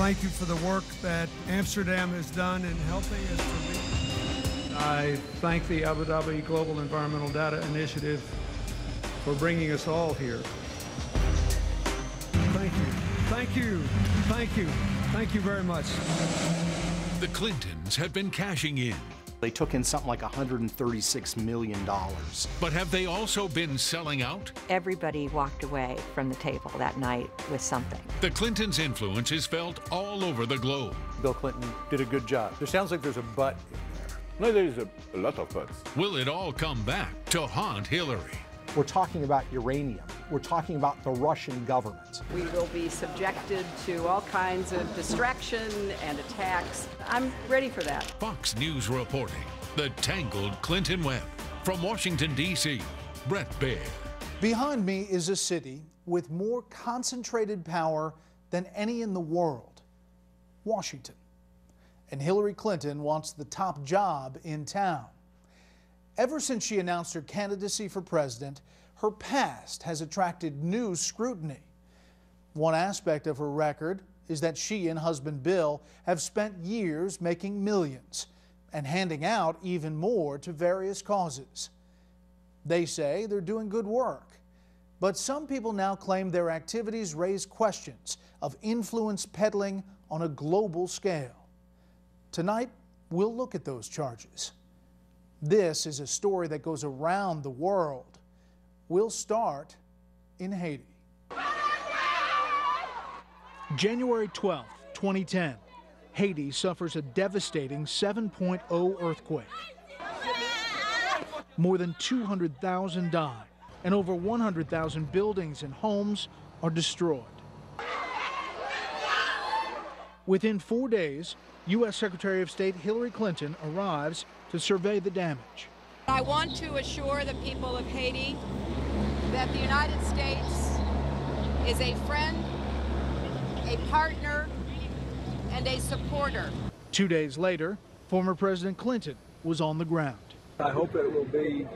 thank you for the work that Amsterdam has done in helping us to reach. I thank the Abu Dhabi Global Environmental Data Initiative for bringing us all here. Thank you, thank you, thank you, thank you very much. The Clintons have been cashing in. They took in something like $136 million. But have they also been selling out? Everybody walked away from the table that night with something. The Clintons' influence is felt all over the globe. Bill Clinton did a good job. There sounds like there's a but in there. No, there's a lot of buts. Will it all come back to haunt Hillary? We're talking about uranium. We're talking about the Russian government. We will be subjected to all kinds of distraction and attacks. I'm ready for that. Fox News reporting the tangled Clinton web. From Washington, D.C., Bret Baier. Behind me is a city with more concentrated power than any in the world, Washington. And Hillary Clinton wants the top job in town. Ever since she announced her candidacy for president, her past has attracted new scrutiny. One aspect of her record is that she and husband Bill have spent years making millions and handing out even more to various causes. They say they're doing good work, but some people now claim their activities raise questions of influence peddling on a global scale. Tonight, we'll look at those charges. This is a story that goes around the world. We'll start in Haiti. January 12, 2010. Haiti suffers a devastating 7.0 earthquake. More than 200,000 die, and over 100,000 buildings and homes are destroyed. Within 4 days, U.S. Secretary of State Hillary Clinton arrives to survey the damage. I want to assure the people of Haiti that the United States is a friend, a partner, and a supporter. 2 days later, former President Clinton was on the ground. I hope it will be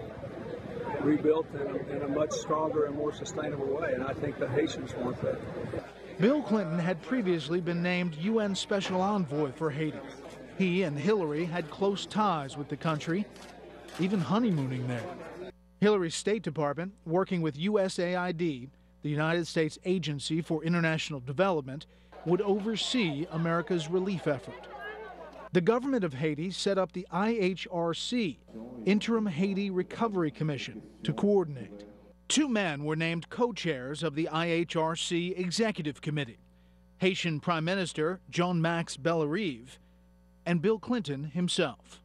rebuilt in a much stronger and more sustainable way, and I think the Haitians want that. Bill Clinton had previously been named UN Special Envoy for Haiti. He and Hillary had close ties with the country, even honeymooning there. Hillary's State Department, working with USAID, the United States Agency for International Development, would oversee America's relief effort. The government of Haiti set up the IHRC, Interim Haiti Recovery Commission, to coordinate. Two men were named co-chairs of the IHRC Executive Committee, Haitian Prime Minister Jean-Max Bellerive and Bill Clinton himself.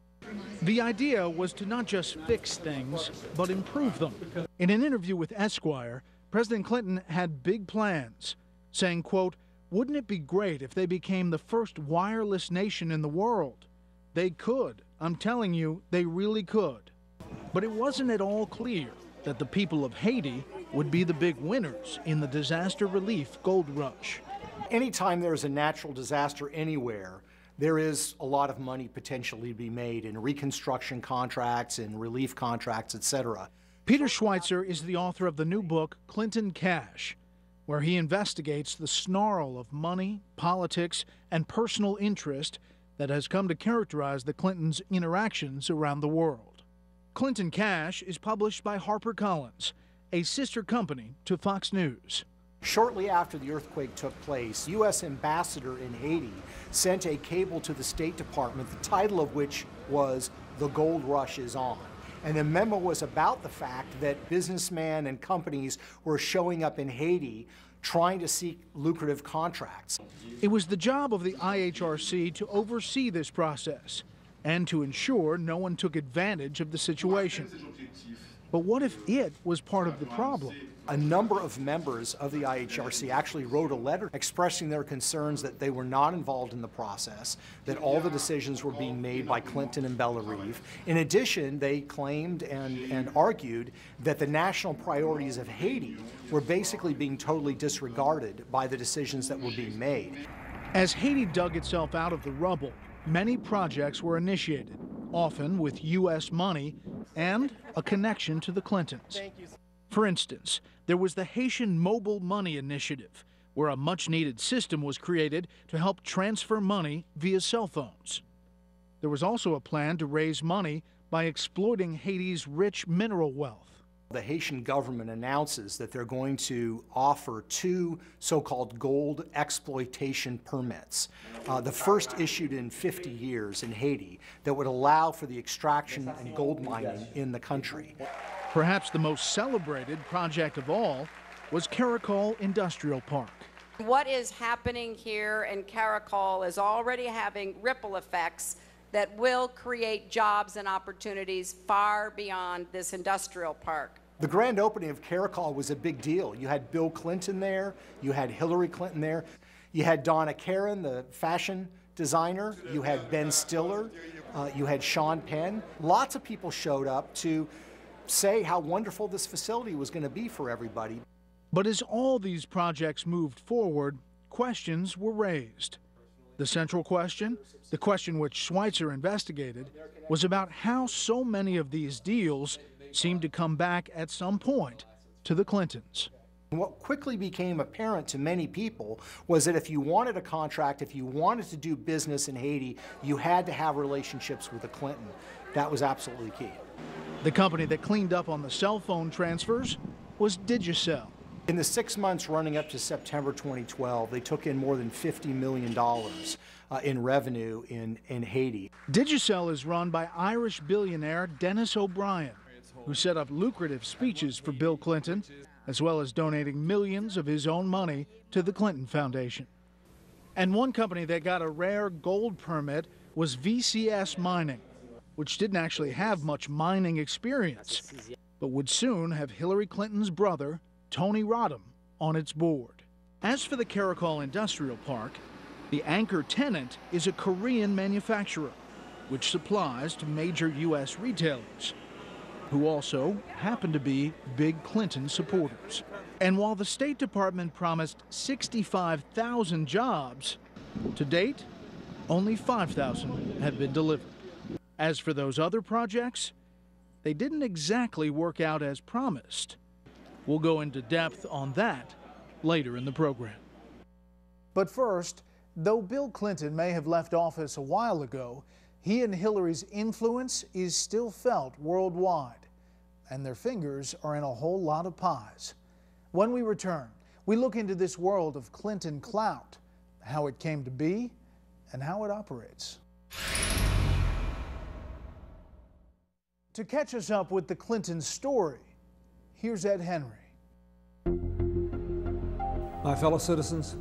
The idea was to not just fix things, but improve them. In an interview with Esquire, President Clinton had big plans, saying, quote, "Wouldn't it be great if they became the first wireless nation in the world? They could. I'm telling you, they really could." But it wasn't at all clear that the people of Haiti would be the big winners in the disaster relief gold rush. Anytime there's a natural disaster anywhere, there is a lot of money potentially to be made in reconstruction contracts and relief contracts, etc. Peter Schweizer is the author of the new book, Clinton Cash, where he investigates the snarl of money, politics, and personal interest that has come to characterize the Clintons' interactions around the world. Clinton Cash is published by HarperCollins, a sister company to Fox News. Shortly after the earthquake took place, U.S. ambassador in Haiti sent a cable to the State Department, the title of which was "The Gold Rush is On." And the memo was about the fact that businessmen and companies were showing up in Haiti trying to seek lucrative contracts. It was the job of the IHRC to oversee this process and to ensure no one took advantage of the situation. But what if it was part of the problem? A number of members of the IHRC actually wrote a letter expressing their concerns that they were not involved in the process, that all the decisions were being made by Clinton and Bellerive. In addition, they claimed and argued that the national priorities of Haiti were basically being totally disregarded by the decisions that were being made. As Haiti dug itself out of the rubble, many projects were initiated, often with U.S. money and a connection to the Clintons. For instance, there was the Haitian Mobile Money Initiative, where a much-needed system was created to help transfer money via cell phones. There was also a plan to raise money by exploiting Haiti's rich mineral wealth. The Haitian government announces that they're going to offer 2 so-called gold exploitation permits, the first issued in 50 years in Haiti, that would allow for the extraction and gold mining in the country. Perhaps the most celebrated project of all was Caracol Industrial Park. What is happening here in Caracol is already having ripple effects that will create jobs and opportunities far beyond this industrial park. The grand opening of Caracol was a big deal. You had Bill Clinton there, you had Hillary Clinton there, you had Donna Karan, the fashion designer, you had Ben Stiller, you had Sean Penn. Lots of people showed up to say how wonderful this facility was going to be for everybody. But as all these projects moved forward, questions were raised. The central question, the question which Schweizer investigated, was about how so many of these deals seemed to come back at some point to the Clintons. What quickly became apparent to many people was that if you wanted a contract, if you wanted to do business in Haiti, you had to have relationships with the Clinton. That was absolutely key. The company that cleaned up on the cell phone transfers was Digicel. In the 6 months running up to September 2012, they took in more than $50 million in revenue in Haiti. Digicel is run by Irish billionaire Dennis O'Brien, who set up lucrative speeches for Bill Clinton, as well as donating millions of his own money to the Clinton Foundation. And one company that got a rare gold permit was VCS Mining, which didn't actually have much mining experience, but would soon have Hillary Clinton's brother, Tony Rodham, on its board. As for the Caracol Industrial Park, the anchor tenant is a Korean manufacturer, which supplies to major U.S. retailers, who also happen to be big Clinton supporters. And while the State Department promised 65,000 jobs, to date, only 5,000 have been delivered. As for those other projects, they didn't exactly work out as promised. We'll go into depth on that later in the program. But first, though Bill Clinton may have left office a while ago, he and Hillary's influence is still felt worldwide, and their fingers are in a whole lot of pies. When we return, we look into this world of Clinton clout, how it came to be, and how it operates. To catch us up with the Clinton story, here's Ed Henry. My fellow citizens,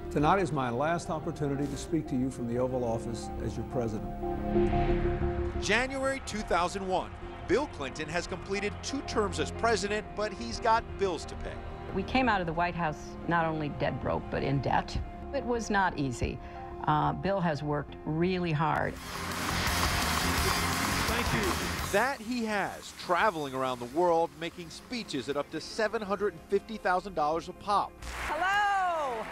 tonight is my last opportunity to speak to you from the Oval Office as your president. January 2001. Bill Clinton has completed 2 terms as president, but he's got bills to pay. We came out of the White House not only dead broke, but in debt. It was not easy. Bill has worked really hard. Thank you. That he has, traveling around the world, making speeches at up to $750,000 a pop. Hello!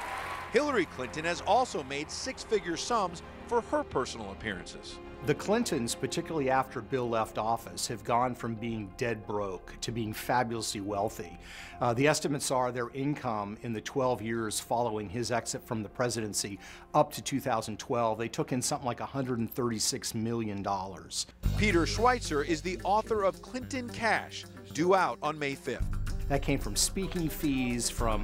Hillary Clinton has also made 6-figure sums for her personal appearances. The Clintons, particularly after Bill left office, have gone from being dead broke to being fabulously wealthy. The estimates are their income in the 12 years following his exit from the presidency up to 2012, they took in something like $136 million. Peter Schweizer is the author of Clinton Cash, due out on May 5th. That came from speaking fees, from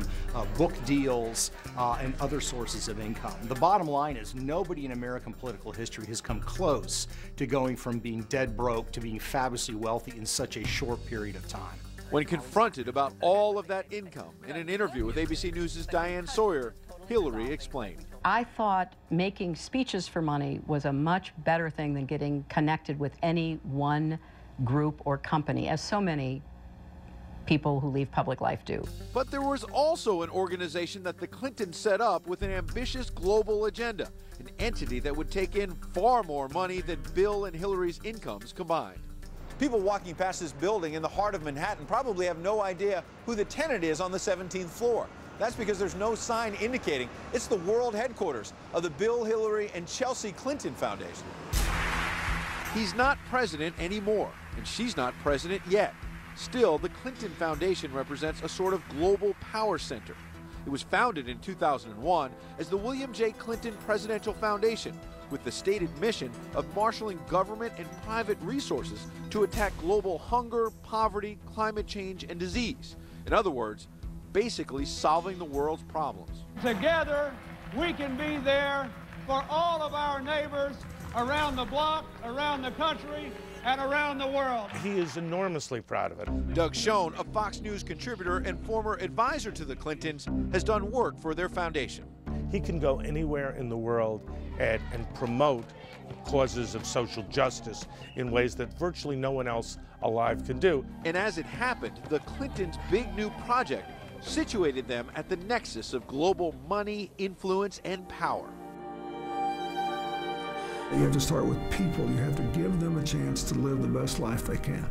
book deals, and other sources of income. The bottom line is nobody in American political history has come close to going from being dead broke to being fabulously wealthy in such a short period of time. When confronted about all of that income in an interview with ABC News' Diane Sawyer, Hillary explained. I thought making speeches for money was a much better thing than getting connected with any one group or company, as so many people who leave public life do. But there was also an organization that the Clintons set up with an ambitious global agenda, an entity that would take in far more money than Bill and Hillary's incomes combined. People walking past this building in the heart of Manhattan probably have no idea who the tenant is on the 17th floor. That's because there's no sign indicating it's the world headquarters of the Bill, Hillary, and Chelsea Clinton Foundation. He's not president anymore, and she's not president yet. Still, the Clinton Foundation represents a sort of global power center. It was founded in 2001 as the William J. Clinton Presidential Foundation, with the stated mission of marshaling government and private resources to attack global hunger, poverty, climate change, and disease. In other words, basically solving the world's problems. Together, we can be there for all of our neighbors around the block, around the country, and around the world. He is enormously proud of it. Doug Schoen, a Fox News contributor and former advisor to the Clintons, has done work for their foundation. He can go anywhere in the world and promote causes of social justice in ways that virtually no one else alive can do. And as it happened, the Clintons' big new project situated them at the nexus of global money, influence, and power. You have to start with people. You have to give them a chance to live the best life they can.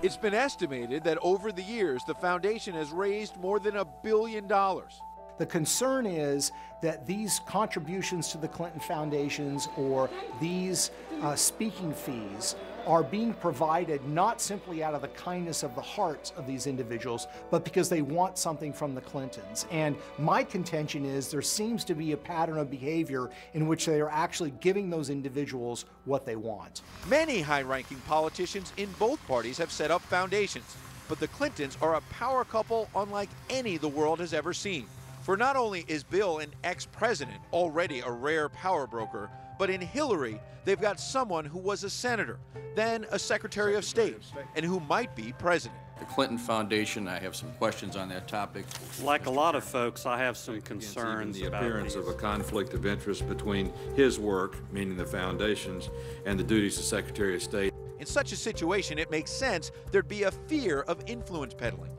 It's been estimated that over the years, the foundation has raised more than $1 billion. The concern is that these contributions to the Clinton foundations or these speaking fees are being provided not simply out of the kindness of the hearts of these individuals, but because they want something from the Clintons. And my contention is there seems to be a pattern of behavior in which they are actually giving those individuals what they want. Many high-ranking politicians in both parties have set up foundations, but the Clintons are a power couple unlike any the world has ever seen. For not only is Bill an ex-president, already a rare power broker, but in Hillary, they've got someone who was a senator, then a Secretary of State, and who might be president. The Clinton Foundation, I have some questions on that topic. Like a lot of folks, I have some concerns the about appearance of a conflict of interest between his work, meaning the foundations, and the duties of Secretary of State. In such a situation, it makes sense there'd be a fear of influence peddling.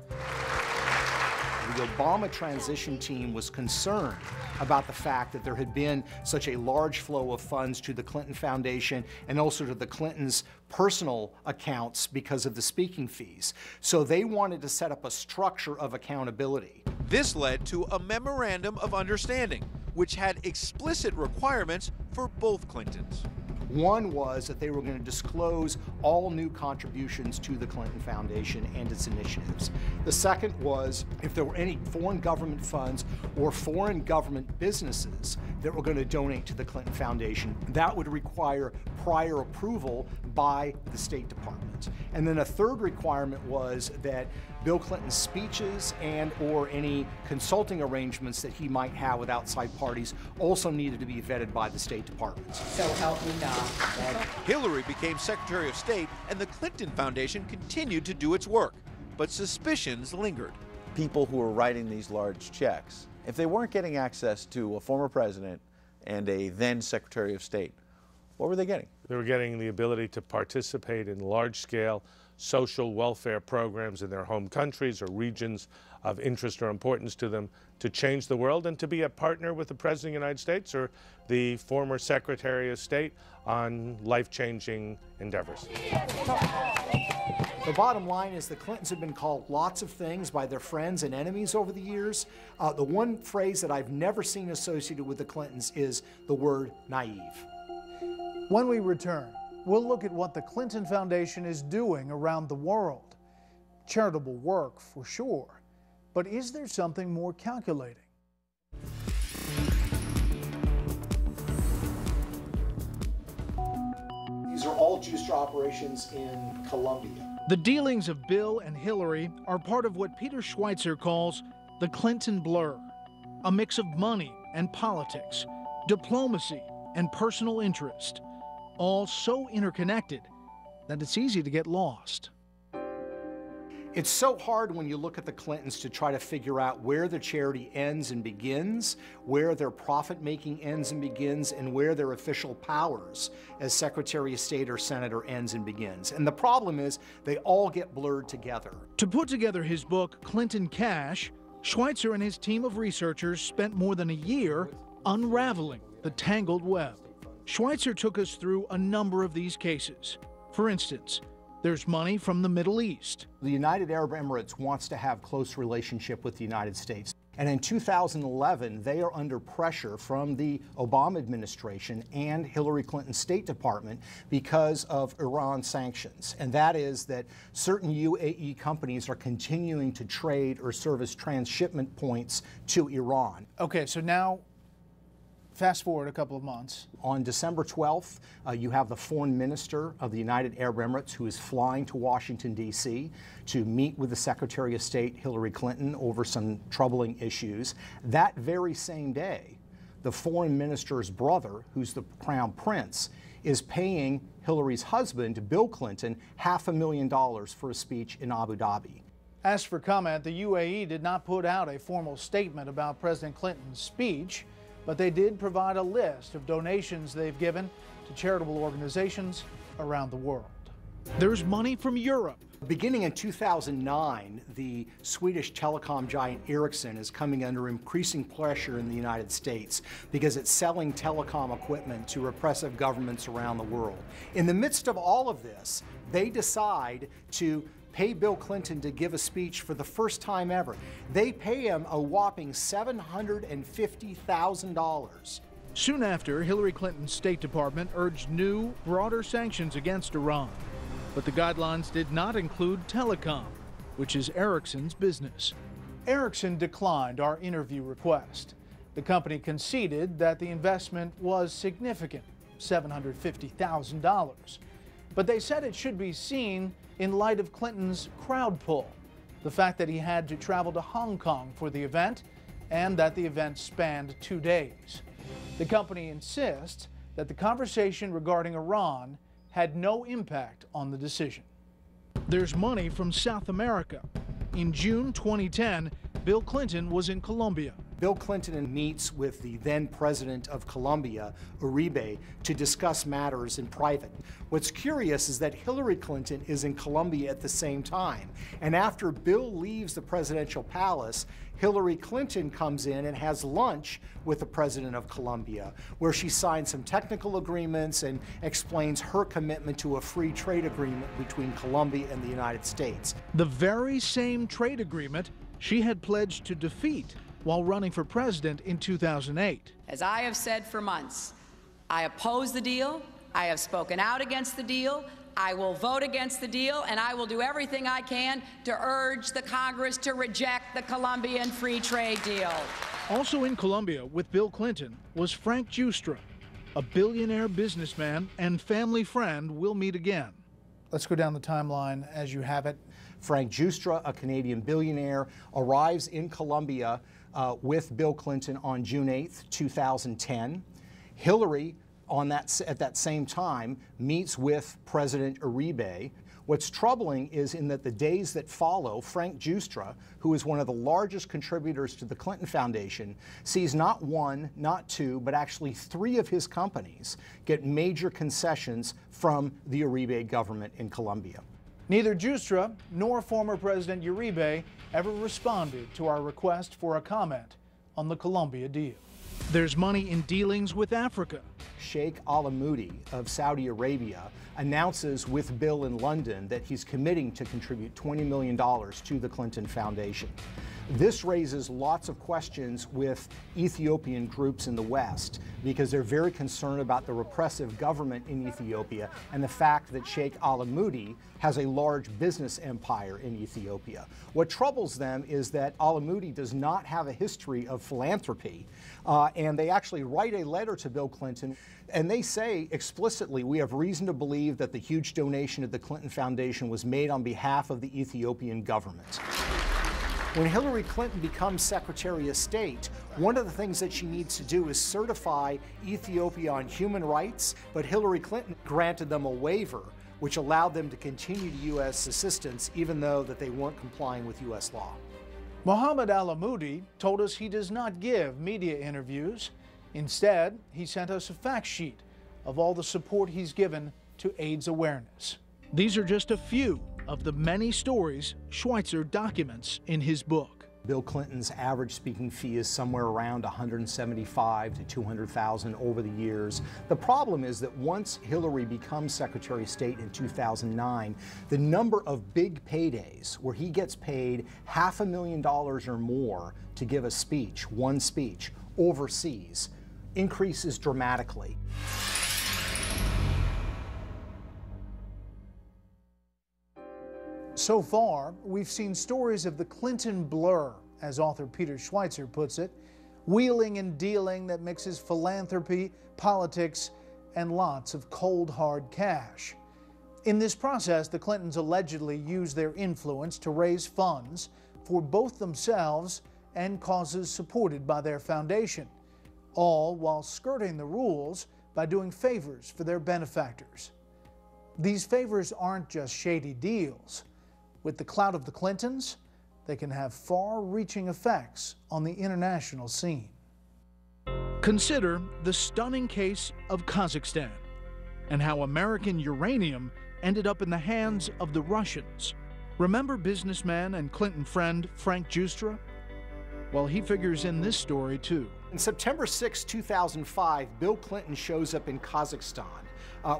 The Obama transition team was concerned about the fact that there had been such a large flow of funds to the Clinton Foundation and also to the Clintons' personal accounts because of the speaking fees. So they wanted to set up a structure of accountability. This led to a memorandum of understanding, which had explicit requirements for both Clintons. One was that they were going to disclose all new contributions to the Clinton Foundation and its initiatives. The second was if there were any foreign government funds or foreign government businesses that were going to donate to the Clinton Foundation, that would require prior approval by the State Department. And then a third requirement was that Bill Clinton's speeches and or any consulting arrangements that he might have with outside parties also needed to be vetted by the State Department. So help me God. Hillary became Secretary of State, and the Clinton Foundation continued to do its work, but suspicions lingered. People who were writing these large checks, if they weren't getting access to a former president and a then Secretary of State, what were they getting? They were getting the ability to participate in large-scale social welfare programs in their home countries or regions of interest or importance to them, to change the world and to be a partner with the President of the United States or the former Secretary of State on life-changing endeavors. The bottom line is the Clintons have been called lots of things by their friends and enemies over the years. The one phrase that I've never seen associated with the Clintons is the word naive. When we return, we'll look at what the Clinton Foundation is doing around the world. Charitable work, for sure, but is there something more calculating? These are all juicer operations in Colombia. The dealings of Bill and Hillary are part of what Peter Schweizer calls the Clinton blur, a mix of money and politics, diplomacy and personal interest, all so interconnected that it's easy to get lost. It's so hard when you look at the Clintons to try to figure out where the charity ends and begins, where their profit-making ends and begins, and where their official powers as Secretary of State or Senator ends and begins. And the problem is they all get blurred together. To put together his book, Clinton Cash, Schweizer and his team of researchers spent more than a year unraveling the tangled web. Schweizer took us through a number of these cases. For instance, there's money from the Middle East. The United Arab Emirates wants to have close relationship with the United States. And in 2011, they are under pressure from the Obama administration and Hillary Clinton's State Department because of Iran sanctions. And that is that certain UAE companies are continuing to trade or serve as transshipment points to Iran. Okay, so now fast forward a couple of months. On December 12th, you have the foreign minister of the United Arab Emirates who is flying to Washington, D.C. to meet with the Secretary of State, Hillary Clinton, over some troubling issues. That very same day, the foreign minister's brother, who's the crown prince, is paying Hillary's husband, Bill Clinton, $500,000 for a speech in Abu Dhabi. As for comment, the UAE did not put out a formal statement about President Clinton's speech, but they did provide a list of donations they've given to charitable organizations around the world. There's money from Europe. Beginning in 2009, the Swedish telecom giant Ericsson is coming under increasing pressure in the United States because it's selling telecom equipment to repressive governments around the world. In the midst of all of this, they decide to pay Bill Clinton to give a speech for the first time ever. They pay him a whopping $750,000. Soon after, Hillary Clinton's State Department urged new, broader sanctions against Iran. But the guidelines did not include telecom, which is Ericsson's business. Ericsson declined our interview request. The company conceded that the investment was significant, $750,000. But they said it should be seen in light of Clinton's crowd pull, the fact that he had to travel to Hong Kong for the event, and that the event spanned 2 days. The company insists that the conversation regarding Iran had no impact on the decision. There's money from South America. In June 2010, Bill Clinton was in Colombia. Bill Clinton meets with the then president of Colombia, Uribe, to discuss matters in private. What's curious is that Hillary Clinton is in Colombia at the same time. And after Bill leaves the presidential palace, Hillary Clinton comes in and has lunch with the president of Colombia, where she signs some technical agreements and explains her commitment to a free trade agreement between Colombia and the United States. The very same trade agreement she had pledged to defeat while running for president in 2008. As I have said for months, I oppose the deal. I have spoken out against the deal. I will vote against the deal, and I will do everything I can to urge the Congress to reject the Colombian free trade deal. Also in Colombia with Bill Clinton was Frank Giustra, a billionaire businessman and family friend. We'll meet again. Let's go down the timeline as you have it. Frank Giustra, a Canadian billionaire, arrives in Colombia with Bill Clinton on June 8th, 2010. Hillary, at that same time, meets with President Uribe. What's troubling is in that the days that follow, Frank Giustra, who is one of the largest contributors to the Clinton Foundation, sees not one, not two, but actually 3 of his companies get major concessions from the Uribe government in Colombia. Neither Giustra nor former President Uribe ever responded to our request for a comment on the Colombia deal. There's money in dealings with Africa. Sheikh Al-Amoudi of Saudi Arabia announces with Bill in London that he's committing to contribute $20 million to the Clinton Foundation. This raises lots of questions with Ethiopian groups in the West because they're very concerned about the repressive government in Ethiopia and the fact that Sheikh Al-Amoudi has a large business empire in Ethiopia. What troubles them is that Al-Amoudi does not have a history of philanthropy, and they actually write a letter to Bill Clinton, and they say explicitly, we have reason to believe that the huge donation to the Clinton Foundation was made on behalf of the Ethiopian government. When Hillary Clinton becomes Secretary of State, one of the things that she needs to do is certify Ethiopia on human rights, but Hillary Clinton granted them a waiver which allowed them to continue U.S. assistance even though that they weren't complying with U.S. law. Mohammed Al-Amoudi told us he does not give media interviews. Instead, he sent us a fact sheet of all the support he's given to AIDS awareness. These are just a few of the many stories Schweizer documents in his book. Bill Clinton's average speaking fee is somewhere around $175,000 to $200,000 over the years. The problem is that once Hillary becomes Secretary of State in 2009, the number of big paydays where he gets paid $500,000 or more to give a speech, one speech, overseas, increases dramatically. So far, we've seen stories of the Clinton blur, as author Peter Schweizer puts it, wheeling and dealing that mixes philanthropy, politics, and lots of cold, hard cash. In this process, the Clintons allegedly used their influence to raise funds for both themselves and causes supported by their foundation, all while skirting the rules by doing favors for their benefactors. These favors aren't just shady deals. With the clout of the Clintons, they can have far-reaching effects on the international scene. Consider the stunning case of Kazakhstan and how American uranium ended up in the hands of the Russians. Remember businessman and Clinton friend Frank Giustra? Well, he figures in this story too. On September 6, 2005, Bill Clinton shows up in Kazakhstan,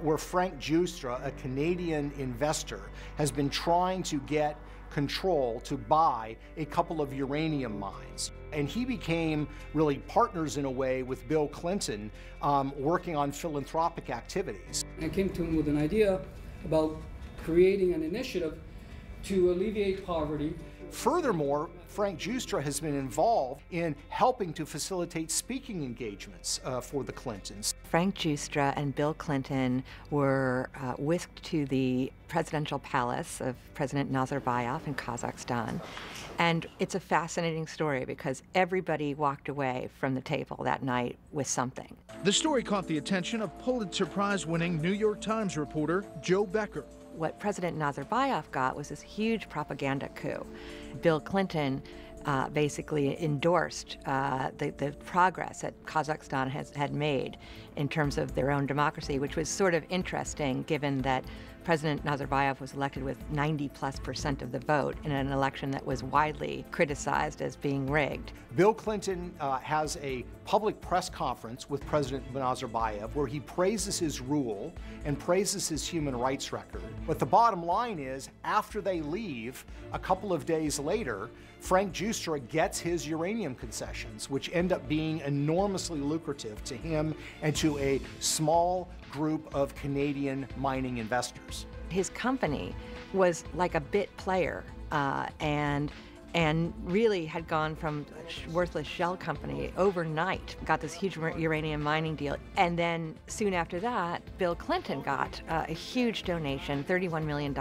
where Frank Giustra, a Canadian investor, has been trying to get control to buy a couple of uranium mines. And he became really partners in a way with Bill Clinton, working on philanthropic activities. I came to him with an idea about creating an initiative to alleviate poverty. Furthermore, Frank Giustra has been involved in helping to facilitate speaking engagements for the Clintons. Frank Giustra and Bill Clinton were whisked to the presidential palace of President Nazarbayev in Kazakhstan. And it's a fascinating story because everybody walked away from the table that night with something. The story caught the attention of Pulitzer Prize-winning New York Times reporter Joe Becker. What President Nazarbayev got was this huge propaganda coup. Bill Clinton basically endorsed the progress that Kazakhstan had made in terms of their own democracy, which was sort of interesting given that President Nazarbayev was elected with 90+% of the vote in an election that was widely criticized as being rigged. Bill Clinton has a public press conference with President Nazarbayev where he praises his rule and praises his human rights record. But the bottom line is, after they leave, a couple of days later, Frank Giustra gets his uranium concessions, which end up being enormously lucrative to him and to a small group of Canadian mining investors. His company was like a bit player and really had gone from a worthless shell company overnight, got this huge uranium mining deal. And then soon after that, Bill Clinton got a huge donation, $31 million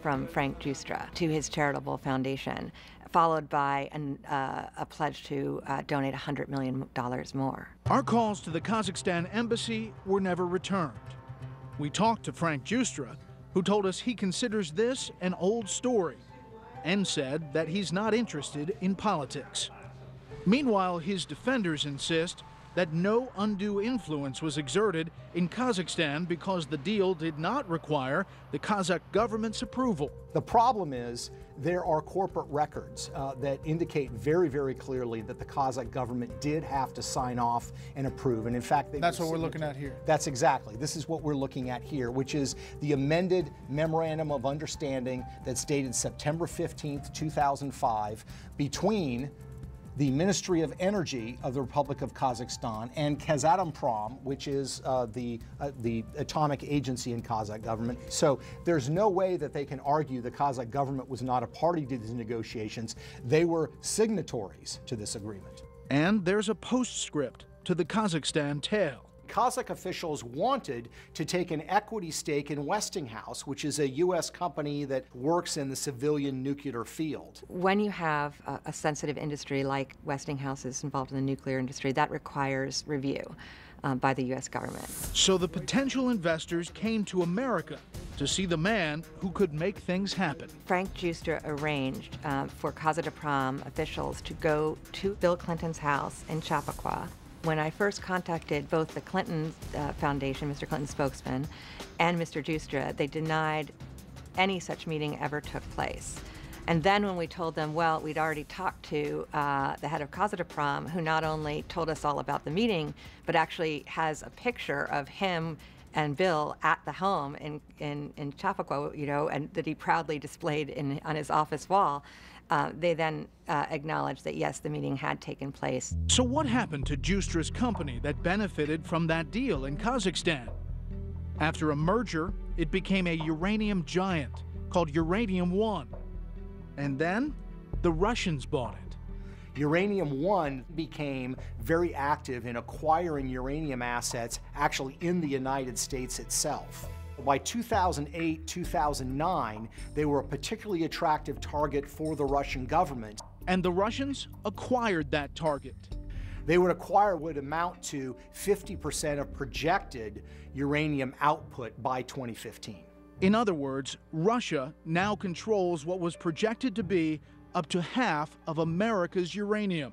from Frank Giustra to his charitable foundation, followed by a pledge to donate $100 million more. Our calls to the Kazakhstan embassy were never returned. We talked to Frank Giustra, who told us he considers this an old story and said that he's not interested in politics. Meanwhile, his defenders insist that no undue influence was exerted in Kazakhstan because the deal did not require the Kazakh government's approval. The problem is there are corporate records that indicate very, very clearly that the Kazakh government did have to sign off and approve. And in fact, that's what we're looking at here. That's exactly. This is what we're looking at here, which is the amended Memorandum of Understanding that's dated September 15th, 2005, between the Ministry of Energy of the Republic of Kazakhstan and Kazatomprom, which is the atomic agency in Kazakh government. So there's no way that they can argue the Kazakh government was not a party to these negotiations. They were signatories to this agreement. And there's a postscript to the Kazakhstan tale. Kazakh officials wanted to take an equity stake in Westinghouse, which is a U.S. company that works in the civilian nuclear field. When you have a sensitive industry like Westinghouse is involved in the nuclear industry, that requires review by the U.S. government. So the potential investors came to America to see the man who could make things happen. Frank Giustra arranged for Kazatomprom officials to go to Bill Clinton's house in Chappaqua. When I first contacted both the Clinton Foundation, Mr. Clinton's spokesman, and Mr. Giustra, they denied any such meeting ever took place. And then when we told them, well, we'd already talked to the head of Kazatomprom, who not only told us all about the meeting, but actually has a picture of him and Bill at the home in Chappaqua, you know, and that he proudly displayed on his office wall. They then acknowledged that, yes, the meeting had taken place. So what happened to Justra's company that benefited from that deal in Kazakhstan? After a merger, it became a uranium giant called Uranium One. And then the Russians bought it. Uranium One became very active in acquiring uranium assets actually in the United States itself. By 2008, 2009, they were a particularly attractive target for the Russian government. And the Russians acquired that target. They would acquire what would amount to 50% of projected uranium output by 2015. In other words, Russia now controls what was projected to be up to half of America's uranium.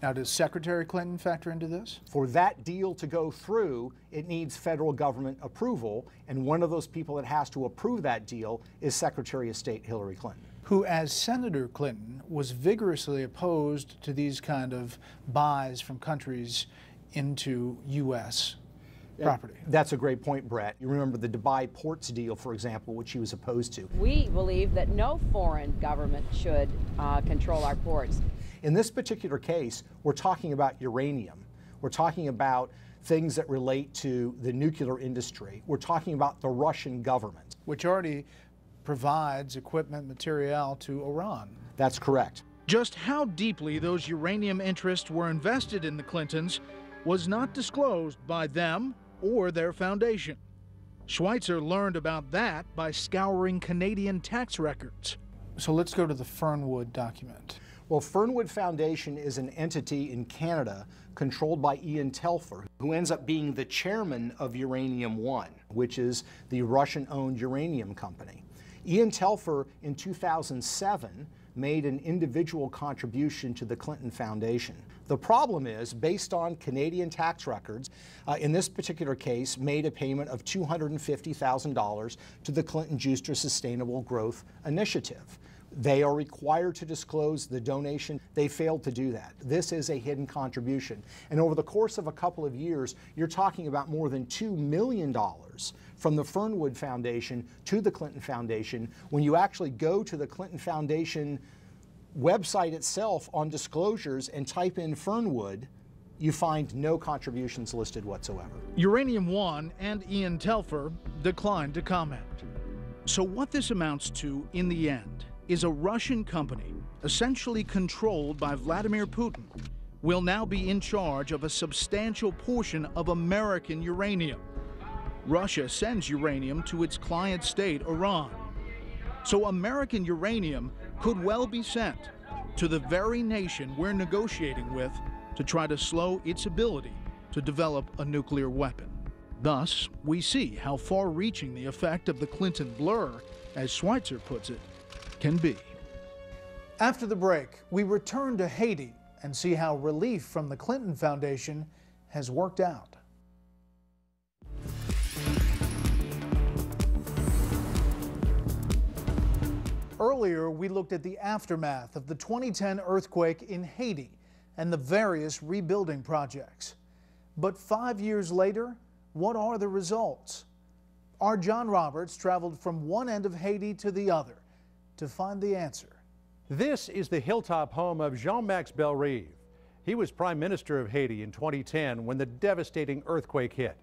Now, does Secretary Clinton factor into this? For that deal to go through, it needs federal government approval, and one of those people that has to approve that deal is Secretary of State Hillary Clinton, who, as Senator Clinton, was vigorously opposed to these kind of buys from countries into U.S. property. That's a great point, Bret. You remember the Dubai ports deal, for example, which he was opposed to. We believe that no foreign government should control our ports. In this particular case, we're talking about uranium. We're talking about things that relate to the nuclear industry. We're talking about the Russian government, which already provides equipment, material to Iran. That's correct. Just how deeply those uranium interests were invested in the Clintons was not disclosed by them or their foundation. Schweizer learned about that by scouring Canadian tax records. So let's go to the Fernwood document. Well, Fernwood Foundation is an entity in Canada controlled by Ian Telfer, who ends up being the chairman of Uranium One, which is the Russian-owned uranium company. Ian Telfer, in 2007, made an individual contribution to the Clinton Foundation. The problem is, based on Canadian tax records, in this particular case, made a payment of $250,000 to the Clinton-Justra Sustainable Growth Initiative. They are required to disclose the donation. They failed to do that. This is a hidden contribution. And over the course of a couple of years, you're talking about more than $2 million from the Fernwood Foundation to the Clinton Foundation. When you actually go to the Clinton Foundation website itself on disclosures and type in Fernwood, you find no contributions listed whatsoever. Uranium One and Ian Telfer declined to comment. So what this amounts to in the end is a Russian company, essentially controlled by Vladimir Putin, will now be in charge of a substantial portion of American uranium. Russia sends uranium to its client state, Iran. So American uranium could well be sent to the very nation we're negotiating with to try to slow its ability to develop a nuclear weapon. Thus, we see how far-reaching the effect of the Clinton blur, as Schweizer puts it, can be. After the break, we return to Haiti and see how relief from the Clinton Foundation has worked out. Earlier, we looked at the aftermath of the 2010 earthquake in Haiti and the various rebuilding projects. But 5 years later, what are the results? Our John Roberts traveled from one end of Haiti to the other to find the answer. This is the hilltop home of Jean-Max Bellerive. He was Prime Minister of Haiti in 2010 when the devastating earthquake hit.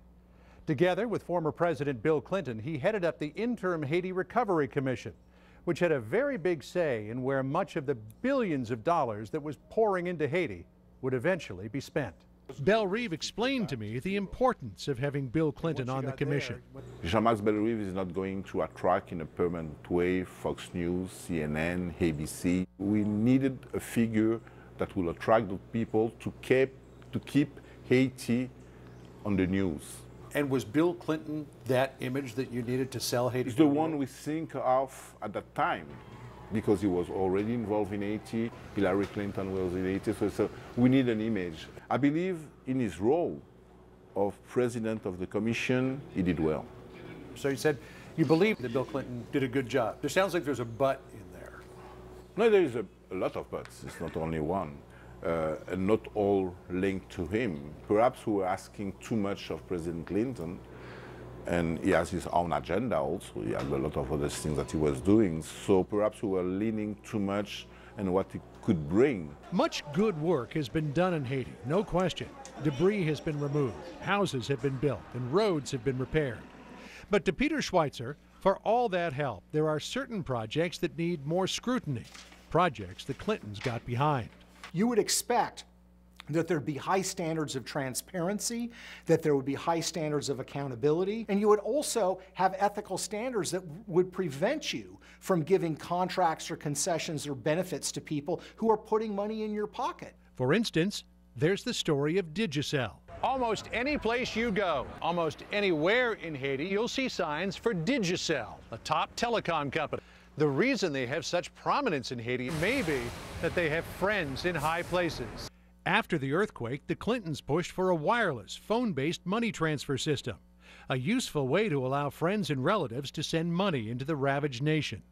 Together with former President Bill Clinton, he headed up the interim Haiti Recovery Commission, which had a very big say in where much of the billions of dollars that was pouring into Haiti would eventually be spent. Bellerive explained to me the importance of having Bill Clinton on the commission. Jean-Max Bellerive is not going to attract in a permanent way Fox News, CNN, ABC. We needed a figure that will attract the people to keep Haiti on the news. And was Bill Clinton that image that you needed to sell Haiti? It's the one we think of at that time, because he was already involved in Haiti. Hillary Clinton was in Haiti, so we need an image. I believe in his role of president of the commission, he did well. So you said you believe that Bill Clinton did a good job. There sounds like there's a but in there. No, there is a lot of buts. It's not only one. And not all linked to him. Perhaps we were asking too much of President Clinton, and he has his own agenda also. He had a lot of other things that he was doing. So perhaps we were leaning too much on what he could bring. Much good work has been done in Haiti, no question. Debris has been removed, houses have been built, and roads have been repaired. But to Peter Schweizer, for all that help, there are certain projects that need more scrutiny, projects the Clintons got behind. You would expect that there'd be high standards of transparency, that there would be high standards of accountability, and you would also have ethical standards that would prevent you from giving contracts or concessions or benefits to people who are putting money in your pocket. For instance, there's the story of Digicel. Almost any place you go, almost anywhere in Haiti, you'll see signs for Digicel, a top telecom company. The reason they have such prominence in Haiti may be that they have friends in high places. After the earthquake, the Clintons pushed for a wireless, phone-based money transfer system, a useful way to allow friends and relatives to send money into the ravaged nation.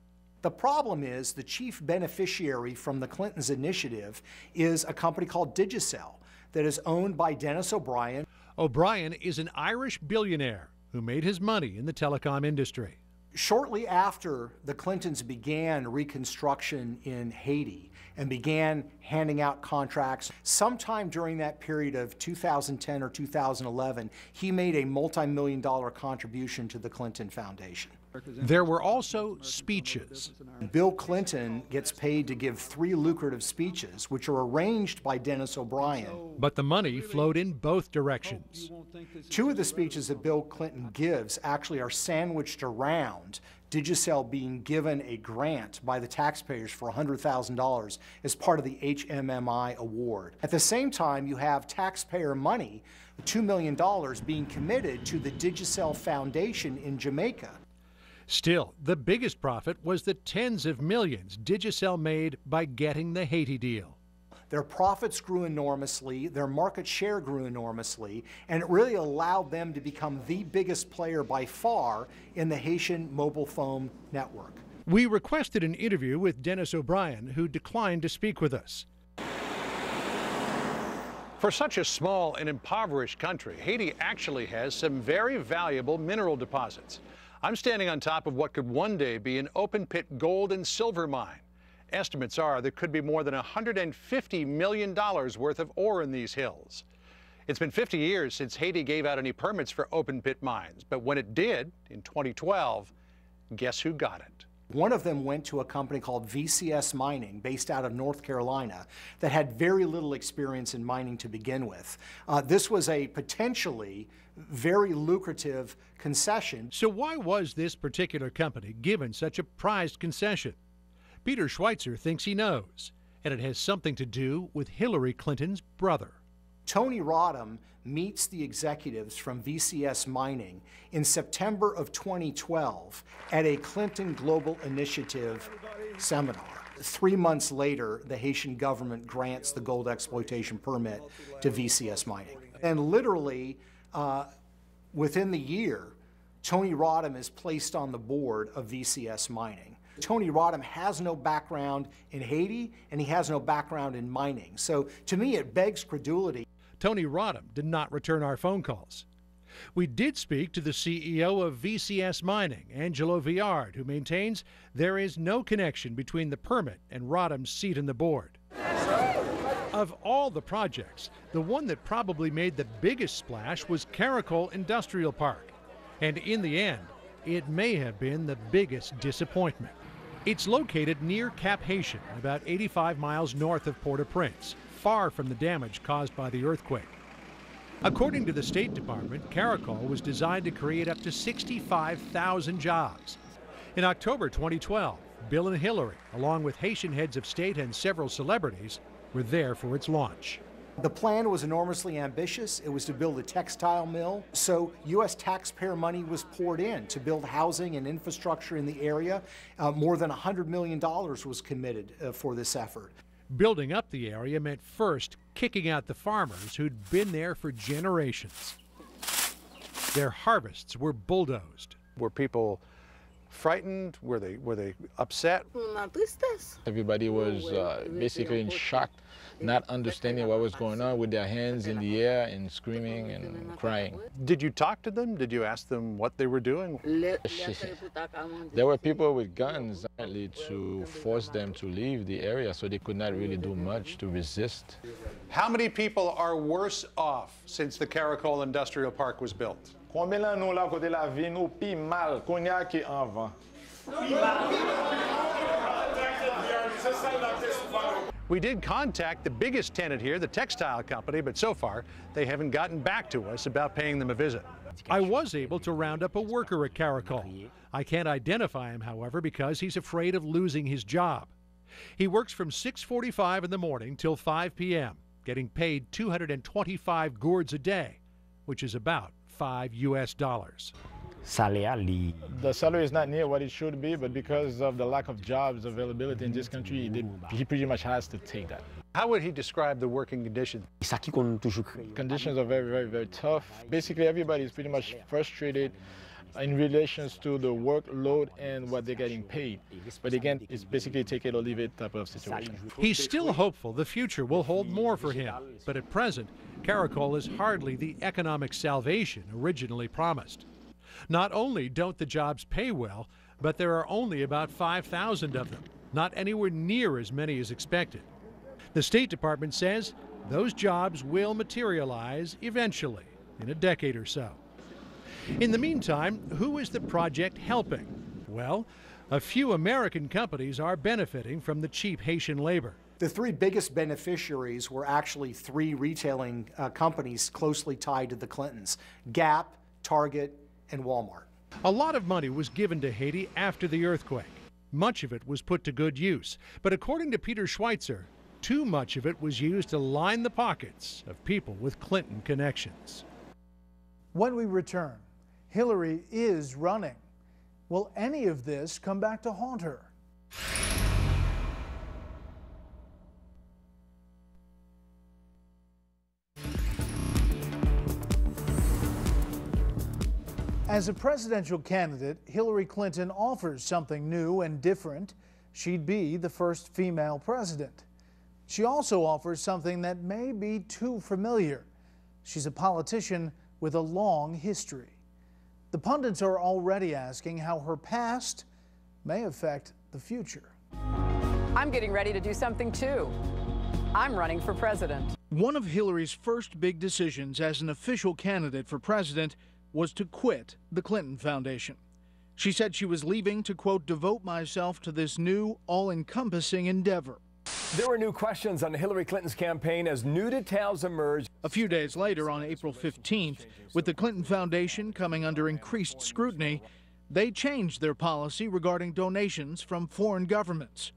The problem is the chief beneficiary from the Clintons' initiative is a company called Digicel that is owned by Dennis O'Brien. O'Brien is an Irish billionaire who made his money in the telecom industry. Shortly after the Clintons began reconstruction in Haiti and began handing out contracts, sometime during that period of 2010 or 2011, he made a multi-million-dollar contribution to the Clinton Foundation. There were also speeches. Bill Clinton gets paid to give 3 lucrative speeches, which are arranged by Dennis O'Brien. But the money flowed in both directions. 2 of the speeches that Bill Clinton gives actually are sandwiched around Digicel being given a grant by the taxpayers for $100,000 as part of the HMMI award. At the same time, you have taxpayer money, $2 million, being committed to the Digicel Foundation in Jamaica. Still, the biggest profit was the tens of millions Digicel made by getting the Haiti deal. Their profits grew enormously, their market share grew enormously, and it really allowed them to become the biggest player by far in the Haitian mobile phone network. We requested an interview with Dennis O'Brien, who declined to speak with us. For such a small and impoverished country, Haiti actually has some very valuable mineral deposits. I'm standing on top of what could one day be an open-pit gold and silver mine. Estimates are there could be more than $150 million worth of ore in these hills. It's been 50 years since Haiti gave out any permits for open-pit mines, but when it did, in 2012, guess who got it? One of them went to a company called VCS Mining, based out of North Carolina, that had very little experience in mining to begin with. This was a potentially very lucrative concession. So why was this particular company given such a prized concession? Peter Schweizer thinks he knows, and it has something to do with Hillary Clinton's brother. Tony Rodham meets the executives from VCS Mining in September of 2012 at a Clinton Global Initiative seminar. 3 months later, the Haitian government grants the gold exploitation permit to VCS Mining. And literally, within the year, Tony Rodham is placed on the board of VCS Mining. Tony Rodham has no background in Haiti, and he has no background in mining. So to me, it begs credulity. Tony Rodham did not return our phone calls. We did speak to the CEO of VCS Mining, Angelo Viard, who maintains there is no connection between the permit and Rodham's seat on the board. Of all the projects, the one that probably made the biggest splash was Caracol Industrial Park. And in the end, it may have been the biggest disappointment. It's located near Cap Haitian, about 85 miles north of Port-au-Prince, far from the damage caused by the earthquake. According to the State Department, Caracol was designed to create up to 65,000 jobs. In October 2012, Bill and Hillary, along with Haitian heads of state and several celebrities, were there for its launch. The plan was enormously ambitious. It was to build a textile mill. So U.S. taxpayer money was poured in to build housing and infrastructure in the area. More than $100 million was committed for this effort. Building up the area meant first kicking out the farmers who'd been there for generations. Their harvests were bulldozed. Were people frightened? Were they upset? Everybody was basically in shock, not understanding what was going on, with their hands in the air and screaming and crying. Did you talk to them? Did you ask them what they were doing? There were people with guns apparently to force them to leave the area, so they could not really do much to resist. How many people are worse off since the Caracol Industrial Park was built? We did contact the biggest tenant here, the textile company, but so far they haven't gotten back to us about paying them a visit. I was able to round up a worker at Caracol. I can't identify him, however, because he's afraid of losing his job. He works from 6:45 in the morning till 5 p.m., getting paid 225 gourds a day, which is about $5 US. The salary is not near what it should be, but because of the lack of jobs availability in this country, he pretty much has to take that. How would he describe the working conditions? Conditions are very, very, very tough. Basically, everybody is pretty much frustrated in relations to the workload and what they're getting paid. But again, it's basically take it or leave it type of situation. He's still hopeful the future will hold more for him, but at present, Caracol is hardly the economic salvation originally promised. Not only don't the jobs pay well, but there are only about 5,000 of them, not anywhere near as many as expected. The State Department says those jobs will materialize eventually, in a decade or so. In the meantime, who is the project helping? Well, a few American companies are benefiting from the cheap Haitian labor. The three biggest beneficiaries were actually three retailing companies closely tied to the Clintons: Gap, Target, and Walmart. A lot of money was given to Haiti after the earthquake. Much of it was put to good use, but according to Peter Schweizer, too much of it was used to line the pockets of people with Clinton connections. When we return, Hillary is running. Will any of this come back to haunt her? As a presidential candidate, Hillary Clinton offers something new and different. She'd be the first female president. She also offers something that may be too familiar. She's a politician with a long history. The pundits are already asking how her past may affect the future. I'm getting ready to do something too. I'm running for president. One of Hillary's first big decisions as an official candidate for president was to quit the Clinton Foundation. She said she was leaving to, quote, devote myself to this new, all-encompassing endeavor. There were new questions on Hillary Clinton's campaign as new details emerged. A few days later, on April 15th, with the Clinton Foundation coming under increased scrutiny, they changed their policy regarding donations from foreign governments.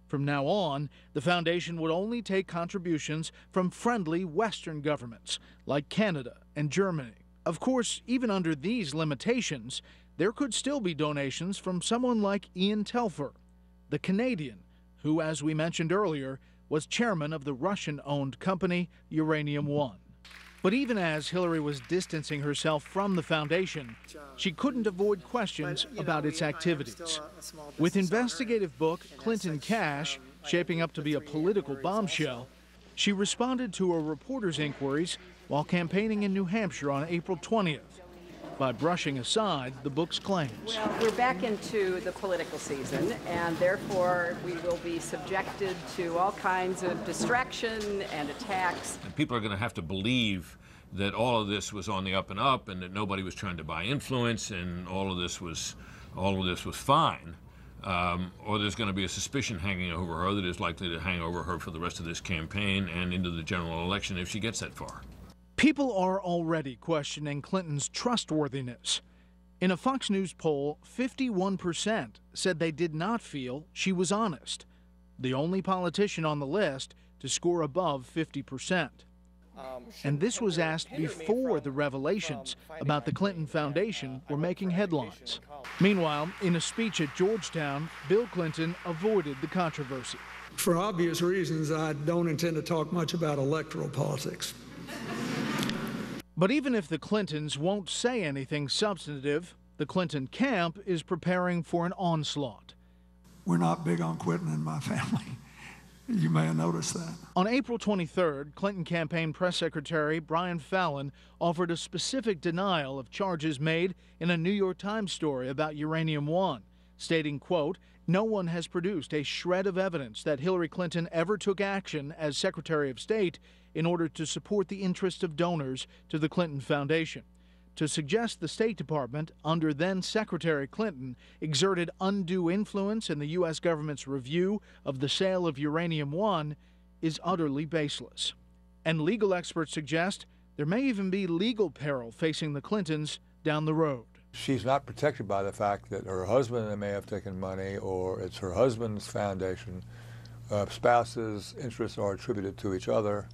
From now on, the foundation would only take contributions from friendly Western governments, like Canada and Germany. Of course, even under these limitations, there could still be donations from someone like Ian Telfer, the Canadian, who, as we mentioned earlier, was chairman of the Russian-owned company Uranium One. But even as Hillary was distancing herself from the foundation, she couldn't avoid questions about its activities. With investigative book Clinton Cash shaping up to be a political bombshell, she responded to a reporter's inquiries while campaigning in New Hampshire on April 20th by brushing aside the book's claims. Well, we're back into the political season, and therefore we will be subjected to all kinds of distraction and attacks. And people are going to have to believe that all of this was on the up and up, and that nobody was trying to buy influence, and all of this was fine. Or there's going to be a suspicion hanging over her that is likely to hang over her for the rest of this campaign and into the general election if she gets that far. People are already questioning Clinton's trustworthiness. In a Fox News poll, 51% said they did not feel she was honest, the only politician on the list to score above 50%. And this was asked before the revelations about the Clinton Foundation were making headlines. Meanwhile, in a speech at Georgetown, Bill Clinton avoided the controversy. For obvious reasons, I don't intend to talk much about electoral politics. But even if the Clintons won't say anything substantive, The Clinton camp is preparing for an onslaught. We're not big on quitting in my family. You may have noticed that. On April 23rd, Clinton campaign press secretary Brian Fallon offered a specific denial of charges made in a New York Times story about Uranium One, stating, quote, "No one has produced a shred of evidence that Hillary Clinton ever took action as Secretary of State in order to support the interest of donors to the Clinton Foundation." To suggest the State Department, under then-Secretary Clinton, exerted undue influence in the U.S. government's review of the sale of Uranium One is utterly baseless. And legal experts suggest there may even be legal peril facing the Clintons down the road. She's not protected by the fact that her husband may have taken money, or it's her husband's foundation. Spouses' interests are attributed to each other,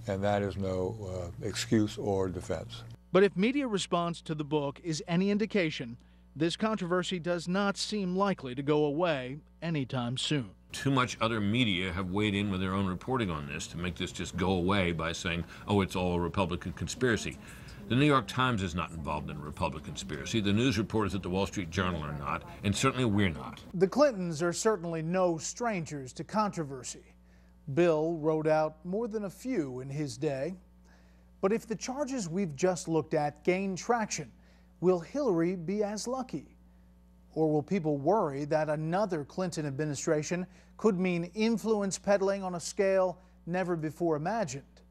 and that is no excuse or defense. But if media response to the book is any indication, this controversy does not seem likely to go away anytime soon. Too much other media have weighed in with their own reporting on this to make this just go away by saying, oh, it's all a Republican conspiracy. The New York Times is not involved in a Republican conspiracy. The news reporters at the Wall Street Journal are not, and certainly we're not. The Clintons are certainly no strangers to controversy. Bill wrote out more than a few in his day. But if the charges we've just looked at gain traction, will Hillary be as lucky? Or will people worry that another Clinton administration could mean influence peddling on a scale never before imagined?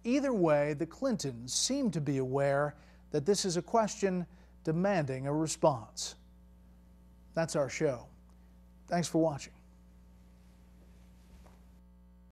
Either way, the Clintons seem to be aware that this is a question demanding a response. That's our show. Thanks for watching.